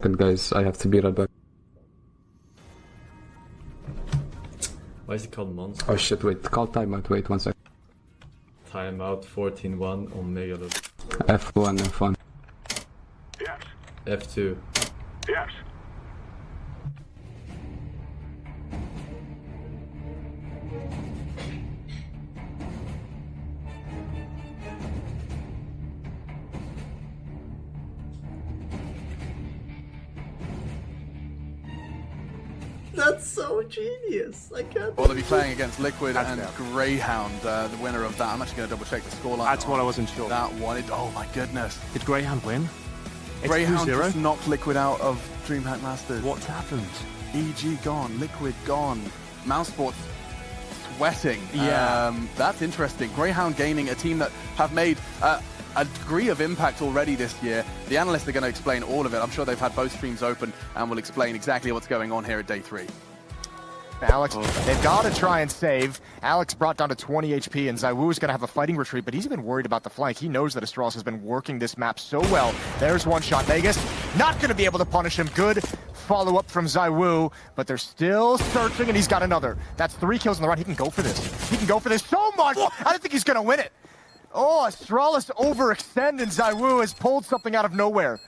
Good guys, I have to be right back. Why is it called Monster? Oh shit, wait, call timeout, wait 1 second. Timeout 14-1 on Megalith. F1, F1. Yes. F2. Yes. That's so genius. I can't. Well, they'll be playing against Liquid and Greyhound, the winner of that. I'm actually going to double check the scoreline. That's what I wasn't sure. That one. Oh my goodness. Did Greyhound win? Greyhound 2-0? just knocked Liquid out of DreamHack Masters. What's happened? EG gone, Liquid gone. Mouse Sports sweating. Yeah. That's interesting. Greyhound gaining a team that have made a degree of impact already this year. The analysts are going to explain all of it. I'm sure they've had both streams open and will explain exactly what's going on here at day 3. Alex, they've got to try and save. Alex brought down to 20 HP, and Zywoo is going to have a fighting retreat, but he's even worried about the flank. He knows that Astralis has been working this map so well. There's one shot. Vegas not going to be able to punish him. Good follow-up from Zywoo, but they're still searching, and he's got another. That's 3 kills in the run. He can go for this. He can go for this so much. I don't think he's going to win it. Oh, Astralis overextend, and Zywoo has pulled something out of nowhere.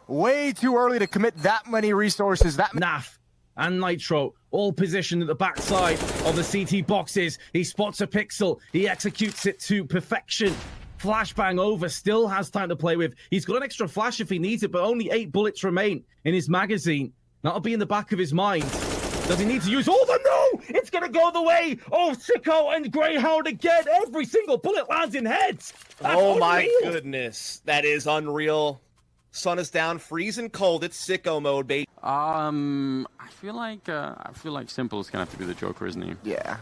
Way too early to commit that many resources. Naf and Nitro all positioned at the backside of the CT boxes. He spots a pixel. He executes it to perfection. Flashbang over, still has time to play with. He's got an extra flash if he needs it, but only 8 bullets remain in his magazine. That'll be in the back of his mind. Does he need to use all the no? It's going to go the way of Sicko and Greyhound again. Every single bullet lands in heads. That's oh my unreal. goodness. That is unreal. Sun is down, freezing cold. It's Sicko mode, baby. I feel like Simple is gonna have to be the Joker, isn't he? Yeah.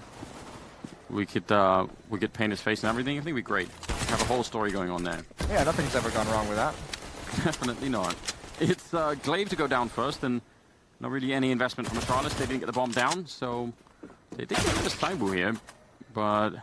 We could paint his face and everything. I think it'd be great. Have a whole story going on there. Yeah, nothing's ever gone wrong with that. Definitely not. It's Glaive to go down first, and not really any investment from Astralis. They didn't get the bomb down, so they did get a Zywoo here. But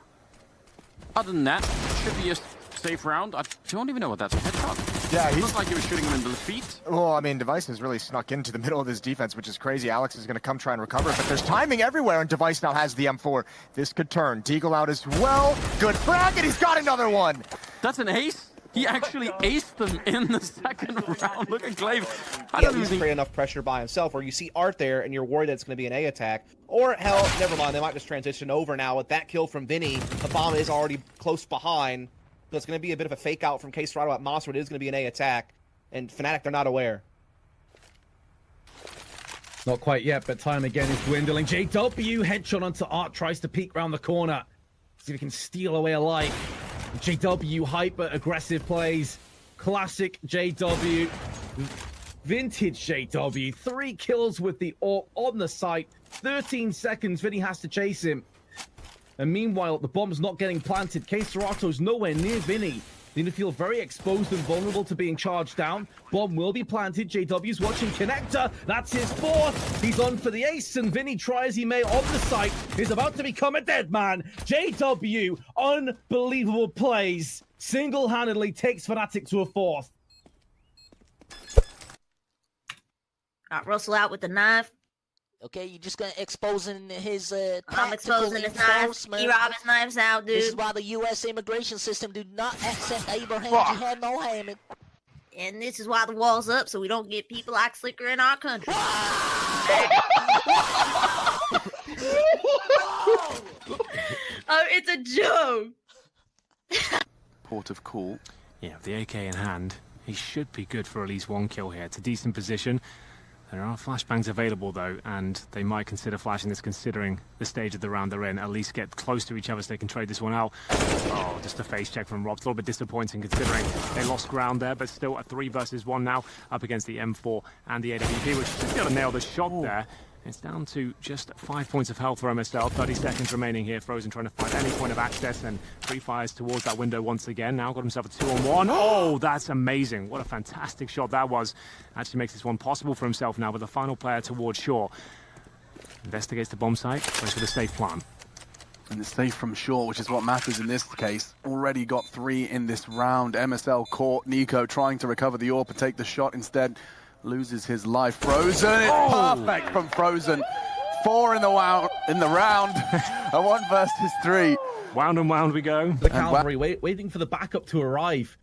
other than that, should be a safe round. I don't even know what that's a headshot. Yeah, it looks like he was shooting him in the feet. Well, I mean, Device has really snuck into the middle of this defense, which is crazy. Alex is going to come try and recover it, but there's timing everywhere, and Device now has the M4. This could turn. Deagle out as well. Good frag, and he's got another one. That's an ace. He actually aced them in the second round. Look at Glaive. I don't He's create enough pressure by himself where you see Art there and you're worried that it's going to be an A attack. Or, hell, never mind. They might just transition over now. With that kill from Vinny, the bomb is already close behind. So it's going to be a bit of a fake out from K-Serato at Moss, where it is going to be an A attack. And Fnatic, they're not aware. Not quite yet, but time again is dwindling. JW headshot onto Art, tries to peek around the corner. See if he can steal away alive. JW hyper aggressive plays. Classic JW. Vintage JW. 3 kills with the AWP on the site. 13 seconds, Vinny has to chase him. And meanwhile, the bomb's not getting planted. K-Serato's nowhere near Vinny. They need to feel very exposed and vulnerable to being charged down. Bomb will be planted. JW's watching Connector. That's his 4th. He's on for the ace, and Vinny, try as he may on the site, is about to become a dead man. JW, unbelievable plays. Single-handedly takes Fnatic to a 4th. Russell out with the knife. Okay, you're just gonna exposing his I'm exposing his knives. He robbed his knives out, dude. This is why the U.S. immigration system do not accept Abraham Jihad Mohammed. And this is why the wall's up, so we don't get people like Slicker in our country. Oh, it's a joke. Port of call. Yeah, with the AK in hand, he should be good for at least 1 kill here. It's a decent position. There are flashbangs available, though, and they might consider flashing this considering the stage of the round they're in. At least get close to each other so they can trade this one out. Oh, just a face check from Rob. It's a little bit disappointing considering they lost ground there, but still a 3 versus 1 now up against the M4 and the AWP, which should be able to nail the shot there. It's down to just 5 points of health for MSL. 30 seconds remaining here. Forsen trying to find any point of access and pre-fires towards that window once again. Now got himself a 2-on-1. Oh, that's amazing. What a fantastic shot that was. Actually makes this one possible for himself now with the final player towards shore. Investigates the bomb site. Goes for the safe plan. And it's safe from shore, which is what matters in this case. Already got 3 in this round. MSL caught Nico trying to recover the AWP and take the shot instead. loses his life. Forsen, it's perfect from Forsen. 4 in the round, a 1 versus 3. Wound and wound we go. The cavalry waiting for the backup to arrive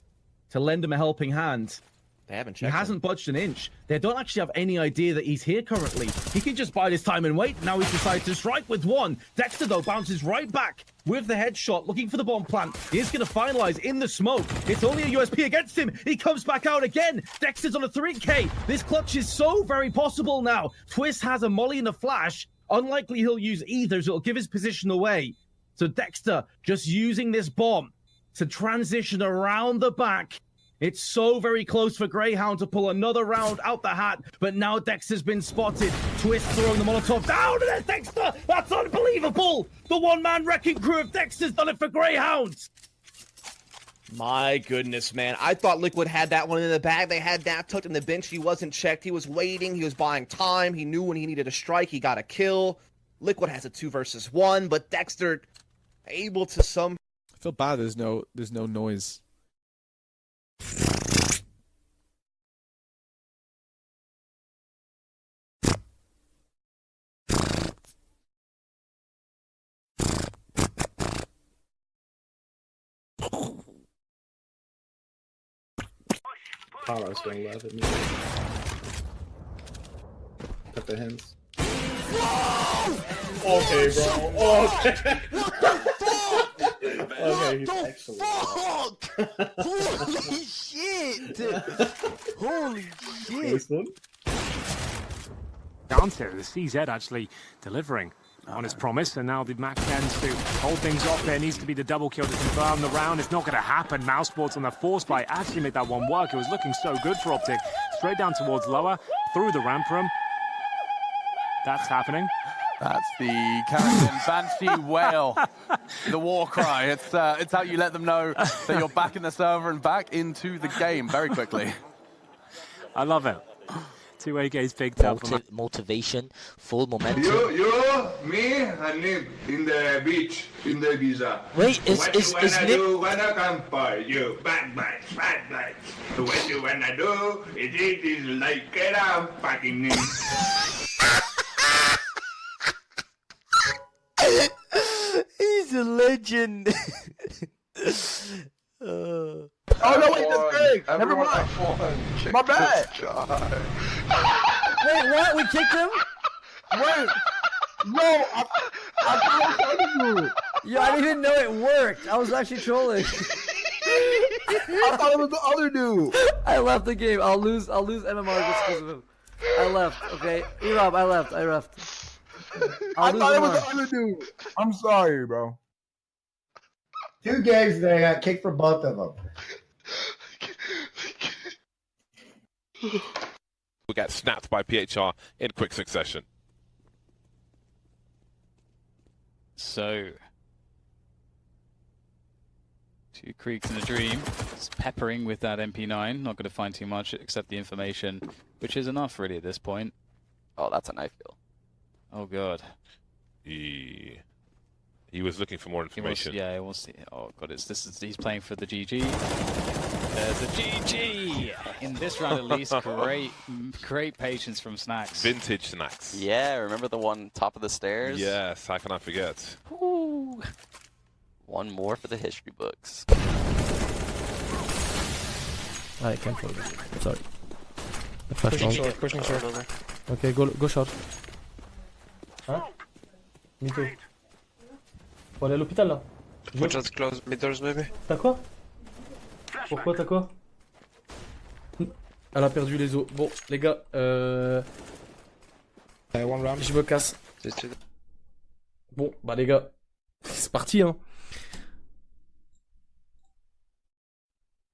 to lend him a helping hand. They haven't He checked hasn't budged an inch. They don't actually have any idea that he's here currently. He can just bide his time and wait. Now he's decided to strike with one. Dexter, though, bounces right back with the headshot, looking for the bomb plant. He's going to finalize in the smoke. It's only a USP against him. He comes back out again. Dexter's on a 3K. This clutch is so very possible now. Twist has a molly and a flash. Unlikely he'll use either, so it'll give his position away. So Dexter just using this bomb to transition around the back. It's so very close for Greyhound to pull another round out the hat, but now Dexter's been spotted. Twist throwing the Molotov down, and there's Dexter! That's unbelievable! The one-man wrecking crew of Dexter's done it for Greyhound! My goodness, man. I thought Liquid had that one in the bag. They had that tucked in the bench. He wasn't checked. He was waiting. He was buying time. He knew when he needed a strike. He got a kill. Liquid has a 2 versus 1, but Dexter able to some... I feel bad there's no noise. Paolo's going left at me. Put the hands. Okay, bro. Okay. Okay, he's actually. Holy shit! Holy shit! Dante, the CZ actually delivering on his promise, and now the Mac tends to hold things off. There needs to be the double kill to confirm the round. It's not going to happen. Mousesports on the force fight actually made that one work. It was looking so good for Optic. Straight down towards lower, through the ramp room. That's happening. That's the Carrington Banshee wail, the war cry. It's how you let them know that you're back in the server and back into the game very quickly. I love it. 2 AKs picked up. Motivation, full momentum. You, me, and Nib in the beach, in the visa. Wait, is Nib? Nib... Wanna come for you, bad bites. What you wanna do, it is like get out, fucking Nib. He's a legend. Oh no, wait, that's Greg. Never mind. My bad. Wait, what? We kicked him? Wait. No, I thought it was Yeah, I didn't even know it worked. I was actually trolling. I thought it was the other dude. I left the game. I'll lose MMR just because of him. I left. Okay, E-Rob, I left. I thought it was the other dude. I'm sorry, bro. 2 games there, I got kicked for both of them. We got snapped by PHR in quick succession. So, 2 Creeks and a Dream. It's peppering with that MP9. Not going to find too much except the information, which is enough really at this point. Oh, that's a knife kill. Oh god. He was looking for more information. He wants to, oh god, he's playing for the GG. There's a GG! In this round at least, great patience from Snacks. Vintage Snacks. Yeah, remember the one top of the stairs? Yes, how can I forget? Ooh. One more for the history books. I can't hold it. Sorry. Pushing short over. Okay, go short. Hein? Me too. Faut aller à l'hôpital là. Just close mid doors maybe. T'as quoi? Pourquoi t'as quoi? Elle a perdu les os. Bon, les gars, je me casse. Bon, bah les gars, c'est parti hein.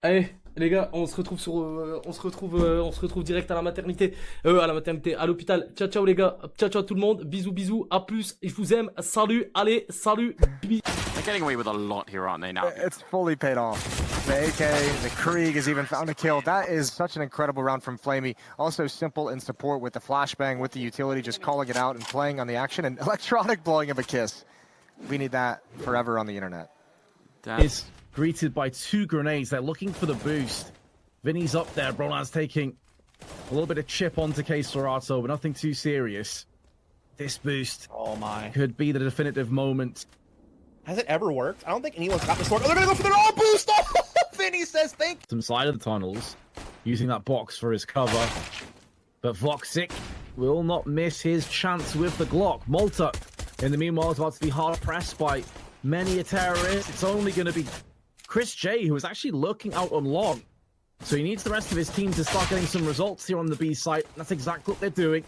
Allez, les gars, on se retrouve direct à la maternité, à l'hôpital. Ciao ciao les gars, ciao tout le monde, bisous, à plus, je vous aime, salut, allez, salut, bisous. They're getting away with a lot here, aren't they now? It's fully paid off. The AK, the Krieg has even found a kill. That is such an incredible round from Flamey. Also simple in support with the flashbang, with the utility, just calling it out and playing on the action, and Electronic blowing him a kiss. We need that forever on the internet. Is greeted by 2 grenades. They're looking for the boost. Vinny's up there. Bronan's taking A little bit of chip onto Curator, but nothing too serious. This boost could be the definitive moment. Has it ever worked? I don't think anyone's got this work. Oh, they're gonna go for their own boost! Vinny says thank you. Some side of the tunnels, using that box for his cover. But Voxic will not miss his chance with the Glock. Malta, in the meanwhile, is about to be hard pressed by many a terrorist. It's only going to be Chris J, who is actually lurking out on long. So he needs the rest of his team to start getting some results here on the B site. That's exactly what they're doing.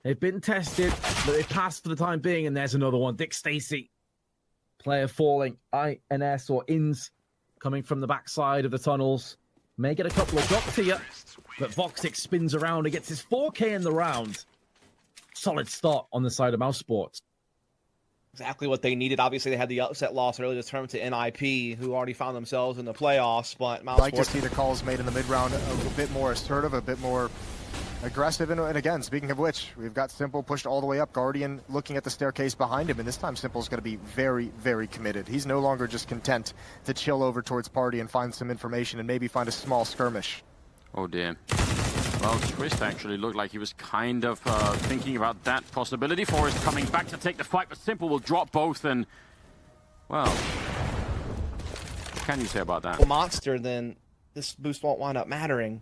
They've been tested, but they've passed for the time being, and there's another one. Dick Stacy, player falling. INS or INS coming from the backside of the tunnels. May get a couple of drops here, but Voxic spins around and gets his 4K in the round. Solid start on the side of Mouse Sports. Exactly what they needed. Obviously, they had the upset loss earlier this tournament to NIP, who already found themselves in the playoffs. But Mouse I'd like to see the calls made in the mid-round a bit more assertive, a bit more aggressive. And again, speaking of which, we've got Simple pushed all the way up. Guardian looking at the staircase behind him, and this time Simple's going to be very, very committed. He's no longer just content to chill over towards Party and find some information and maybe find a small skirmish. Oh dear. Well, Twist actually looked like he was kind of thinking about that possibility. Forrest coming back to take the fight, but Simple will drop both, and well, what can you say about that? Well, Monster, then this boost won't wind up mattering.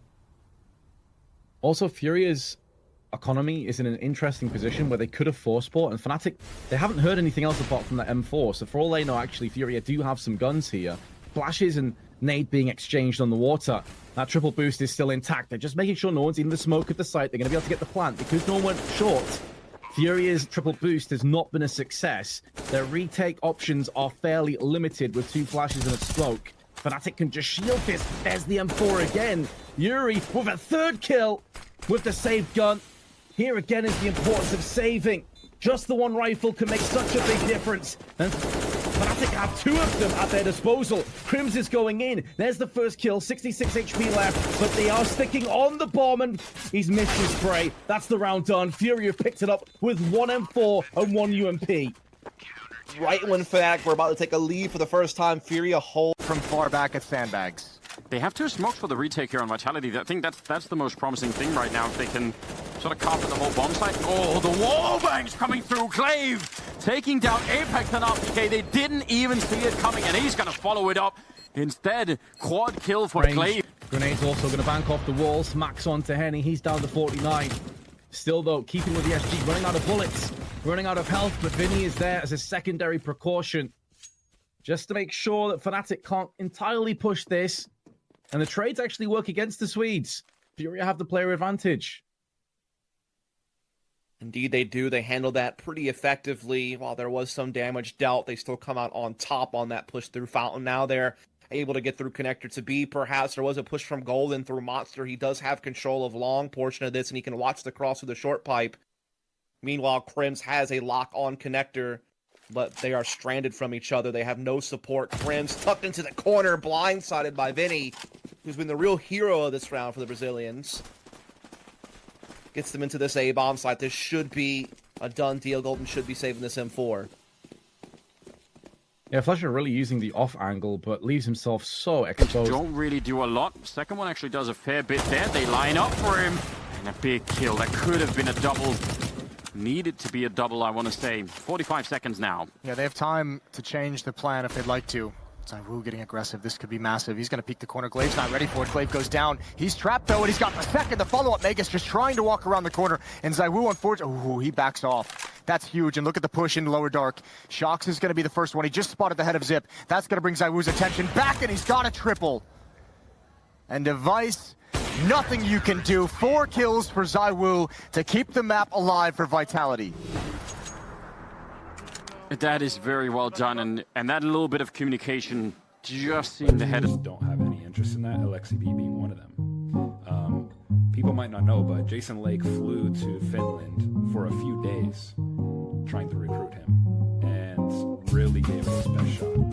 Also, Furia's economy is in an interesting position where they could have force port, and Fnatic, they haven't heard anything else apart from the M4, so for all they know, actually, Furia do have some guns here. Flashes and nade being exchanged on the water. That triple boost is still intact. They're just making sure no one's in the smoke at the site. They're going to be able to get the plant. Because no one went short, Furia's triple boost has not been a success. Their retake options are fairly limited with 2 flashes and a smoke. Fnatic can just shield this. There's the M4 again. Yuri with a 3rd kill with the saved gun. Here again is the importance of saving. Just the one rifle can make such a big difference. And Fnatic have 2 of them at their disposal. Crims is going in. There's the first kill. 66 HP left, but they are sticking on the bomb, and he's missed his spray. That's the round done. Fury have picked it up with 1 M4 and 1 UMP. Right when Fnatic were about to take a lead for the first time, Fury a hold from far back at Sandbags. They have 2 smokes for the retake here on Vitality. I think that's the most promising thing right now, if they can sort of carpet the whole bomb site. Oh, the wall bangs coming through. Clave taking down Apex and RPK. They didn't even see it coming, and he's going to follow it up. Instead, quad kill for Clave. Grenade's also going to bank off the walls. Max on to Henny. He's down to 49. Still, though, keeping with the SG, running out of bullets, running out of health, but Vinny is there as a secondary precaution. Just to make sure that Fnatic can't entirely push this. And the trades actually work against the Swedes. Furia have the player advantage. Indeed they do. They handled that pretty effectively. While there was some damage dealt, they still come out on top on that push through Fountain. Now they're able to get through connector to B. Perhaps there was a push from Golden through Monster. He does have control of long portion of this, and he can watch the cross with the short pipe. Meanwhile, Crims has a lock on connector, but they are stranded from each other. They have no support. Crims tucked into the corner, blindsided by Vinny, who's been the real hero of this round for the Brazilians. Gets them into this A-bomb site. This should be a done deal. Golden should be saving this M4. Yeah, Fletcher really using the off angle, but leaves himself so exposed. Don't really do a lot. Second one actually does a fair bit there. They line up for him. And a big kill. That could have been a double. Needed to be a double, I want to say. 45 seconds now. Yeah, they have time to change the plan if they'd like to. ZywOo getting aggressive. This could be massive. He's going to peek the corner. Glaive's not ready for it. Glaive goes down. He's trapped, though, and he's got the second. The follow-up. Megas just trying to walk around the corner. And ZywOo, unfortunately, he backs off. That's huge. And look at the push in lower dark. Shox is going to be the first one. He just spotted the head of Zip. That's going to bring ZywOo's attention back, and he's got a triple. And Device, nothing you can do. 4 kills for ZywOo to keep the map alive for Vitality. That is very well done, and that little bit of communication just seemed to head. Don't have any interest in that, Alexi B being one of them. People might not know, but Jason Lake flew to Finland for a few days trying to recruit him and really gave it his best shot.